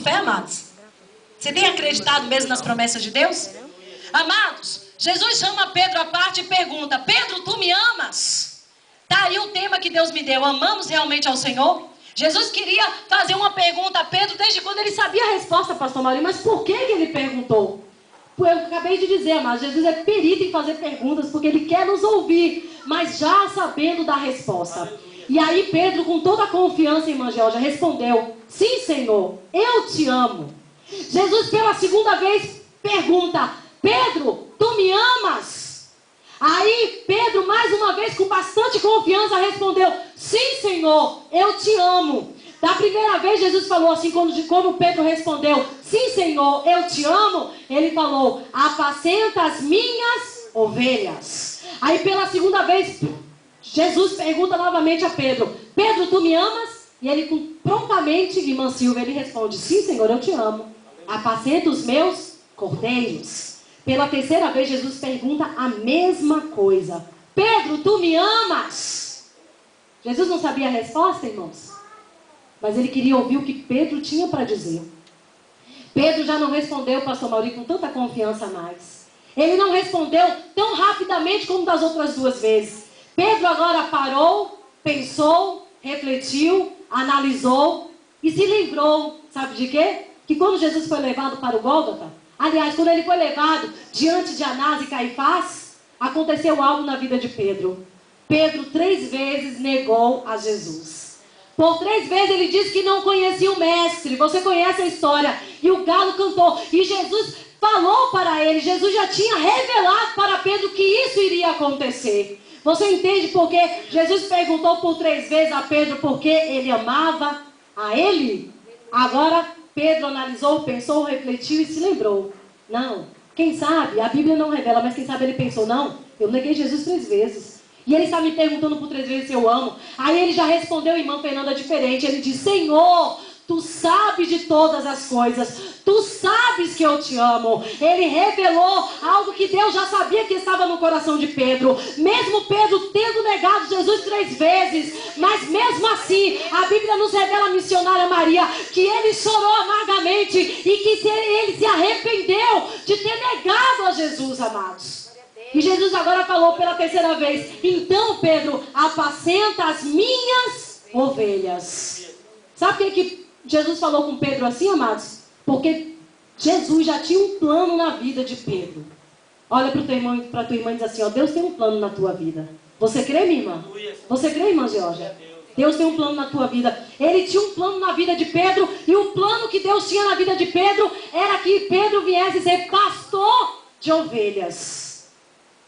fé, amados? Você tem acreditado mesmo nas promessas de Deus? Amados, Jesus chama Pedro à parte e pergunta: Pedro, tu me amas? Tá aí o tema que Deus me deu. Amamos realmente ao Senhor? Jesus queria fazer uma pergunta a Pedro desde quando ele sabia a resposta, pastor Maurício. Mas por que ele perguntou? Eu acabei de dizer, amados, Jesus é perito em fazer perguntas, porque ele quer nos ouvir, mas já sabendo da resposta. E aí Pedro, com toda a confiança, irmã Georgia, respondeu: sim, Senhor, eu te amo. Jesus pela segunda vez pergunta: Pedro, tu me amas? Aí Pedro, mais uma vez, com bastante confiança, respondeu: sim, Senhor, eu te amo. Da primeira vez Jesus falou assim, quando Pedro respondeu: sim, Senhor, eu te amo, ele falou: apacenta as minhas ovelhas. Aí pela segunda vez Jesus pergunta novamente a Pedro: Pedro, tu me amas? E ele prontamente, irmã Silvia, ele responde: sim, Senhor, eu te amo. Apacenta os meus cordeiros. Pela terceira vez Jesus pergunta a mesma coisa: Pedro, tu me amas? Jesus não sabia a resposta, irmãos, mas ele queria ouvir o que Pedro tinha para dizer. Pedro já não respondeu, pastor Maurício, com tanta confiança mais. Ele não respondeu tão rapidamente como das outras duas vezes. Pedro agora parou, pensou, refletiu, analisou e se lembrou, sabe de quê? Que quando Jesus foi levado para o Gólgota, aliás, quando ele foi levado diante de Anás e Caifás, aconteceu algo na vida de Pedro. Pedro 3 vezes negou a Jesus. Por 3 vezes ele disse que não conhecia o mestre. Você conhece a história. E o galo cantou. E Jesus falou para ele. Jesus já tinha revelado para Pedro que isso iria acontecer. Você entende porque Jesus perguntou por 3 vezes a Pedro porque ele amava a ele? Agora Pedro analisou, pensou, refletiu e se lembrou. Não, quem sabe, a Bíblia não revela, mas quem sabe ele pensou: não, eu neguei Jesus 3 vezes. E ele está me perguntando por 3 vezes se eu amo. Aí ele já respondeu, irmã Fernanda, diferente. Ele diz: Senhor, tu sabes de todas as coisas. Tu sabes que eu te amo. Ele revelou algo que Deus já sabia que estava no coração de Pedro. Mesmo Pedro tendo negado Jesus 3 vezes. Mas mesmo assim, a Bíblia nos revela, a missionária Maria, que ele chorou amargamente. E que ele se arrependeu de ter negado a Jesus, amados. E Jesus agora falou pela terceira vez: então, Pedro, apacenta as minhas ovelhas. Sabe por que Jesus falou com Pedro assim, amados? Porque Jesus já tinha um plano na vida de Pedro. Olha para tua irmã e diz assim: ó, Deus tem um plano na tua vida. Você crê, minha irmã? Você crê, irmã Georgia? Deus tem um plano na tua vida. Ele tinha um plano na vida de Pedro. E o plano que Deus tinha na vida de Pedro era que Pedro viesse ser pastor de ovelhas.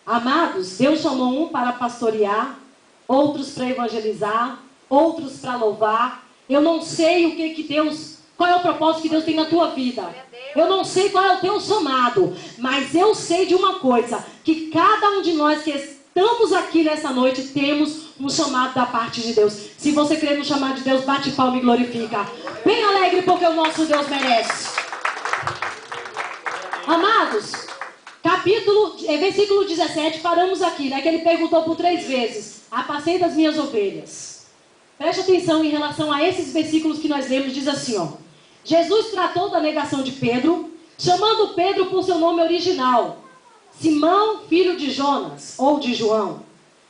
Amados, Deus chamou um para pastorear, outros para evangelizar, outros para louvar. Eu não sei o que Deus, qual é o propósito que Deus tem na tua vida. Eu não sei qual é o teu chamado, mas eu sei de uma coisa, que cada um de nós que estamos aqui nessa noite temos um chamado da parte de Deus. Se você crê no chamado de Deus, bate palma e glorifica. Bem alegre, porque o nosso Deus merece. Amados, versículo 17, paramos aqui, né? Que ele perguntou por 3 vezes: apacenta as minhas ovelhas. Preste atenção em relação a esses versículos que nós lemos. Diz assim, ó: Jesus tratou da negação de Pedro, chamando Pedro por seu nome original, Simão, filho de Jonas, ou de João.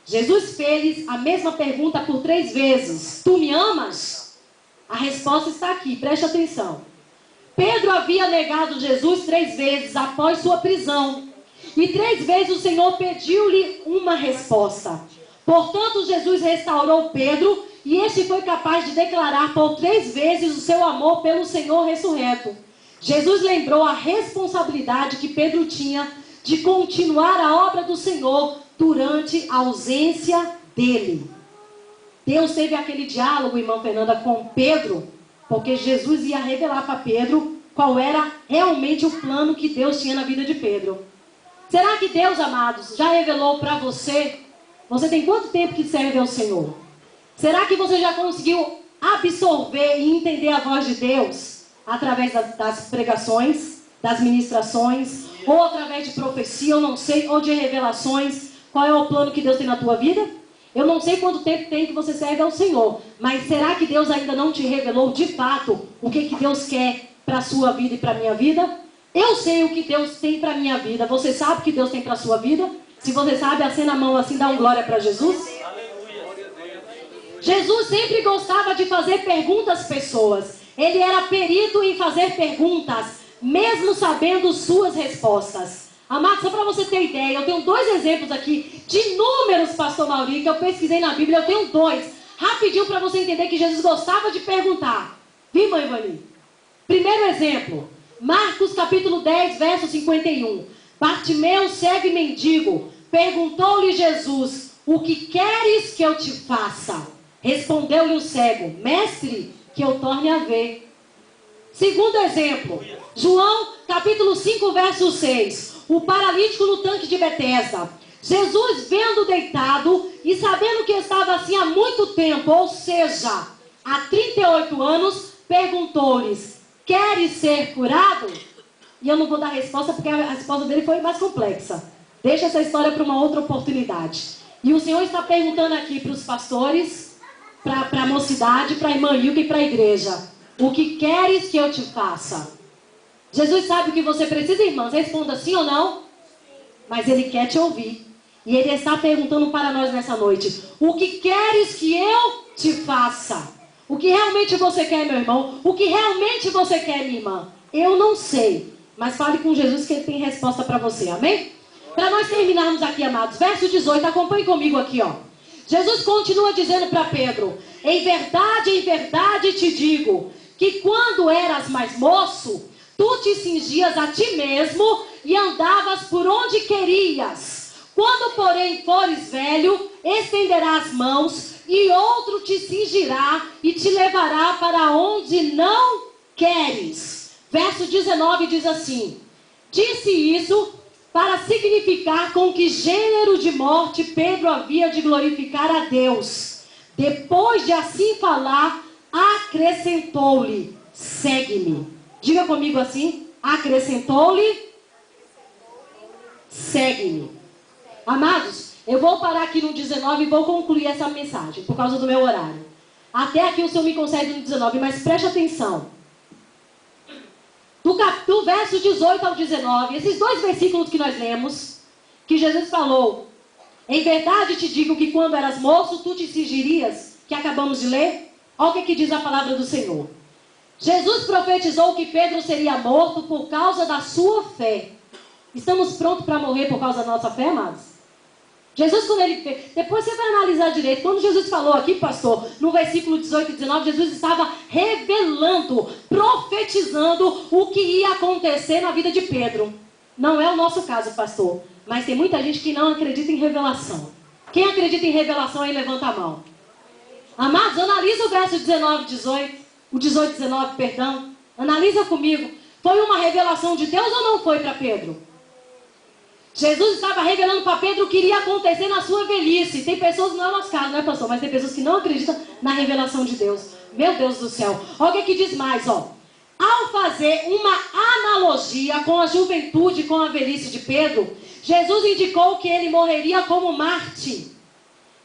Jesus fez a mesma pergunta por 3 vezes: tu me amas? A resposta está aqui, preste atenção. Pedro havia negado Jesus 3 vezes após sua prisão. E 3 vezes o Senhor pediu-lhe uma resposta. Portanto, Jesus restaurou Pedro, e este foi capaz de declarar por 3 vezes o seu amor pelo Senhor ressurreto. Jesus lembrou a responsabilidade que Pedro tinha de continuar a obra do Senhor durante a ausência dele. Deus teve aquele diálogo, irmã Fernanda, com Pedro, porque Jesus ia revelar para Pedro qual era realmente o plano que Deus tinha na vida de Pedro. Será que Deus, amados, já revelou para você? Você tem quanto tempo que serve ao Senhor? Será que você já conseguiu absorver e entender a voz de Deus através das pregações, das ministrações, ou através de profecia, eu não sei, ou de revelações? Qual é o plano que Deus tem na tua vida? Eu não sei quanto tempo tem que você serve ao Senhor, mas será que Deus ainda não te revelou de fato o que Deus quer para a sua vida e para a minha vida? Eu sei o que Deus tem para a minha vida. Você sabe o que Deus tem para a sua vida? Se você sabe, acena a mão assim, dá um glória para Jesus. Jesus sempre gostava de fazer perguntas às pessoas. Ele era perito em fazer perguntas, mesmo sabendo suas respostas. Amado, só para você ter ideia, eu tenho 2 exemplos aqui de números, pastor Mauri, que eu pesquisei na Bíblia. Eu tenho 2. Rapidinho para você entender que Jesus gostava de perguntar. Viu, mãe Vani? Primeiro exemplo, Marcos capítulo 10, verso 51. Bartimeu, cego e mendigo, perguntou-lhe Jesus: o que queres que eu te faça? Respondeu-lhe o cego: mestre, que eu torne a ver. Segundo exemplo, João capítulo 5, verso 6. O paralítico no tanque de Betesda. Jesus, vendo deitado e sabendo que estava assim há muito tempo, ou seja, há 38 anos, perguntou-lhes: queres ser curado? E eu não vou dar resposta porque a resposta dele foi mais complexa. Deixa essa história para uma outra oportunidade. E o Senhor está perguntando aqui para os pastores, para a mocidade, para a irmã Ilka e para a igreja: o que queres que eu te faça? Jesus sabe o que você precisa, irmãs. Responda sim ou não. Mas Ele quer te ouvir. E Ele está perguntando para nós nessa noite: o que queres que eu te faça? O que realmente você quer, meu irmão? O que realmente você quer, minha irmã? Eu não sei. Mas fale com Jesus que Ele tem resposta para você. Amém? Para nós terminarmos aqui, amados. Verso 18. Acompanhe comigo aqui, ó. Jesus continua dizendo para Pedro: em verdade te digo, que quando eras mais moço, tu te cingias a ti mesmo e andavas por onde querias. Quando, porém, fores velho, estenderás as mãos e outro te cingirá e te levará para onde não queres. Verso 19 diz assim: disse isso para significar com que gênero de morte Pedro havia de glorificar a Deus. Depois de assim falar, acrescentou-lhe: segue-me. Diga comigo assim: acrescentou-lhe: segue-me. Amados, eu vou parar aqui no 19 e vou concluir essa mensagem, por causa do meu horário. Até aqui o Senhor me concede no 19, mas preste atenção. Do verso 18 ao 19, esses 2 versículos que nós lemos, que Jesus falou: em verdade te digo que quando eras moço, tu te cingirias, que acabamos de ler. Olha o que diz a palavra do Senhor. Jesus profetizou que Pedro seria morto por causa da sua fé. Estamos prontos para morrer por causa da nossa fé, amados? Jesus, quando ele fez... Depois você vai analisar direito. Quando Jesus falou aqui, pastor, no versículo 18 e 19, Jesus estava revelando, profetizando o que ia acontecer na vida de Pedro. Não é o nosso caso, pastor. Mas tem muita gente que não acredita em revelação. Quem acredita em revelação aí, levanta a mão. Amados, analisa o verso 19 e 18. O 18 e 19, perdão. Analisa comigo. Foi uma revelação de Deus ou não foi para Pedro? Jesus estava revelando para Pedro o que iria acontecer na sua velhice. Tem pessoas, não é o nosso caso, não é, pastor? Mas tem pessoas que não acreditam na revelação de Deus. Meu Deus do céu. Olha o que diz mais, ó. Ao fazer uma analogia com a juventude, com a velhice de Pedro, Jesus indicou que ele morreria como mártir.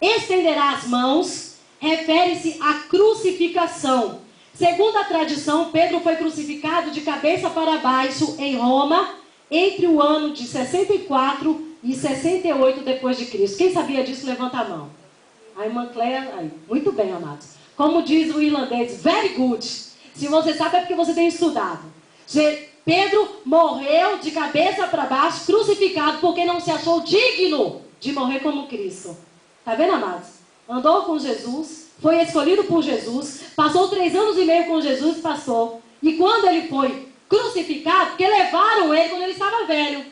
Estenderá as mãos, refere-se à crucificação. Segundo a tradição, Pedro foi crucificado de cabeça para baixo em Roma, entre o ano de 64 e 68 depois de Cristo. Quem sabia disso, levanta a mão. A irmã Cléia, aí. Muito bem, amados. Como diz o irlandês, very good. Se você sabe é porque você tem estudado. Pedro morreu de cabeça para baixo, crucificado, porque não se achou digno de morrer como Cristo. Está vendo, amados? Andou com Jesus, foi escolhido por Jesus, passou 3 anos e meio com Jesus, passou. E quando ele foi crucificado, porque levaram ele quando ele estava velho.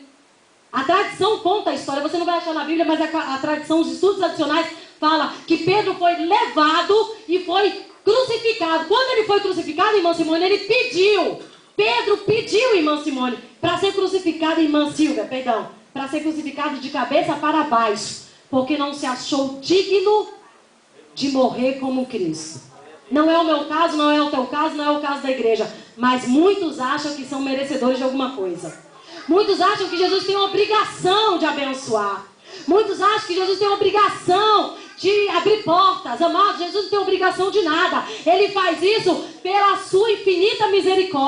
A tradição conta a história, você não vai achar na Bíblia, mas a tradição, os estudos adicionais, fala que Pedro foi levado e foi crucificado. Quando ele foi crucificado, irmã Simone, ele pediu. Pedro pediu, irmã Simone, para ser crucificado, irmã Silvia, perdão, para ser crucificado de cabeça para baixo, porque não se achou digno de morrer como Cristo. Não é o meu caso, não é o teu caso, não é o caso da igreja. Mas muitos acham que são merecedores de alguma coisa. Muitos acham que Jesus tem uma obrigação de abençoar. Muitos acham que Jesus tem uma obrigação te abrir portas. Amado, Jesus não tem obrigação de nada. Ele faz isso pela sua infinita misericórdia.